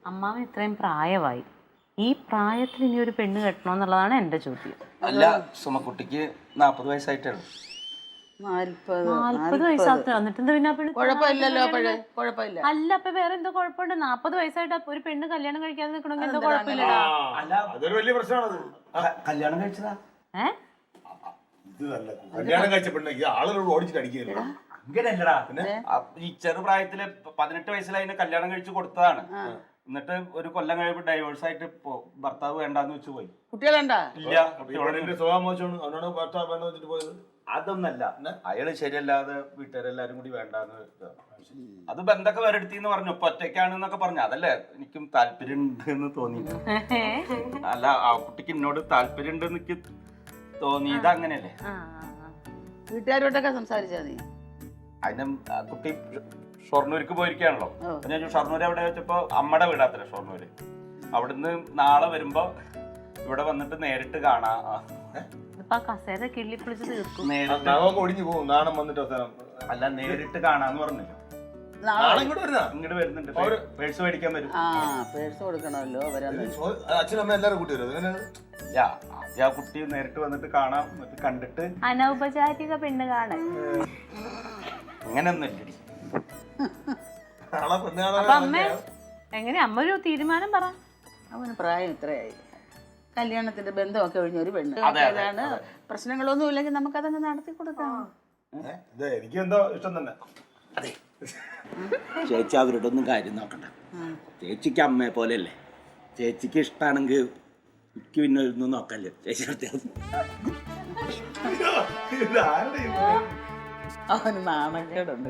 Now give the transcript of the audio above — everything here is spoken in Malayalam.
അമ്മാവൻ ഇത്രയും പ്രായമായി, ഈ പ്രായത്തിൽ ഇനി ഒരു പെണ്ണ് കെട്ടണമെന്നുള്ളതാണ് എൻ്റെ ചോദ്യം. അല്ല, സുമക്കുട്ടിക്ക് 40 വയസ്സായിട്ടേ ഉള്ളൂ. 40 വയസ്സാത്ത എന്നിട്ട് എന്താ പിന്നെ കുഴപ്പമില്ല. അല്ല, അപ്പൊ വേറെ എന്തോ കുഴപ്പമുണ്ട്? 40 വയസ്സായിട്ട് ഒരു പെണ്ണ് കല്യാണം കഴിക്കാതെ നിൽക്കണമെങ്കിൽ എന്തോ കുഴപ്പമില്ലടാ. അതൊരു വലിയ പ്രശ്നമാണത്. കല്യാണം കഴിച്ചതാ. ഇത് നല്ല കല്യാണം കഴിച്ച പെണ്ണ് ആളുകൾ ഓടിച്ചിട്ട് അടിക്കുകയല്ലോ. അങ്ങനെയല്ലടാ, ഈ ചെറുപ്രായത്തില് 18 വയസ്സിൽ അതിന് കല്യാണം കഴിച്ചു കൊടുത്തതാണ്. എന്നിട്ട് ഒരു കൊല്ലം കഴിയുമ്പോ ഡൈവേഴ്സ് ആയിട്ട് ഭർത്താവ് വേണ്ടാന്ന് വെച്ച് പോയി. കുട്ടികളുണ്ടാ? ഇല്ല. സ്വഭാവം മോശമാണ്, അവനോട് ഭർത്താവ് വേണ്ട വെച്ചിട്ട് പോയത്. അതൊന്നല്ല, അയാള് ശരിയല്ലാതെ വീട്ടുകാരെല്ലാരും കൂടി വേണ്ടാന്ന്. അത് ബന്ധമൊക്കെ വരെടുത്തിന്ന് പറഞ്ഞു, ഒറ്റയ്ക്കാണെന്നൊക്കെ പറഞ്ഞു. അതല്ലേ എനിക്കും താല്പര്യമുണ്ട് എന്ന് തോന്നി. അല്ല, ആ കുട്ടിക്ക് എന്നോട് താല്പര്യമുണ്ട് എനിക്ക് തോന്നിയത്. അങ്ങനെയല്ലേ? വീട്ടുകാരോട്ടൊക്കെ സംസാരിച്ചാ നീ? അതിന് കുട്ടി ഷൊർണൂർക്ക് പോയിരിക്കുകയാണല്ലോ. ഞാൻ ഷൊർണൂർ എവിടെ വെച്ചപ്പോ അമ്മയുടെ വീടാത്ര ഷൊർണൂര്. അവിടുന്ന് നാളെ വരുമ്പോ ഇവിടെ വന്നിട്ട് നേരിട്ട് കാണാം. കസേര കിള്ളി പിടിച്ച് തീർക്കും. ഒടിഞ്ഞു പോകും നാണം വന്നിട്ട് അവസാനം. അല്ല, നേരിട്ട് കാണാന്ന് പറഞ്ഞല്ലോ. ഇങ്ങോട്ട് വരുന്നുണ്ട്, പേഴ്സ് മേടിക്കാൻ വരും. പേഴ്സ് കൊടുക്കണമല്ലോ. അച്ഛനമ്മ എല്ലാരും കൂട്ടി വരും. ഇല്ല, ആദ്യം ആ കുട്ടി നേരിട്ട് വന്നിട്ട് കാണാം, എന്നിട്ട് കണ്ടിട്ട് അനൗപചാരിക പെണ്ണ് കാണാൻ. അങ്ങനെയൊന്നും ഇല്ലടി. അപ്പൊ അമ്മ എങ്ങനെ അമ്മ ഒരു തീരുമാനം പറ. അവന് പ്രായം ഇത്രയായി, കല്യാണത്തിന്റെ ബന്ധമൊക്കെ ഒഴിഞ്ഞ ഒരു പെണ്ണ്. അതാണ് പ്രശ്നങ്ങളൊന്നും ഇല്ലെങ്കിൽ നമുക്കതങ്ങ് നടത്തി കൊടുക്കാം. എനിക്ക് എന്തോ ഇഷ്ടം തന്നെ. അതെ, ചേച്ചി അവരോടൊന്നും കാര്യം നോക്കണ്ട. ചേച്ചിക്ക് അമ്മയെ പോലെയല്ലേ. ചേച്ചിക്ക് ഇഷ്ടാണെങ്കിൽ എനിക്ക് പിന്നെ ഒന്നും നോക്കല്ലേ. ചേച്ചി അവന് നാണക്കേടുണ്ട്.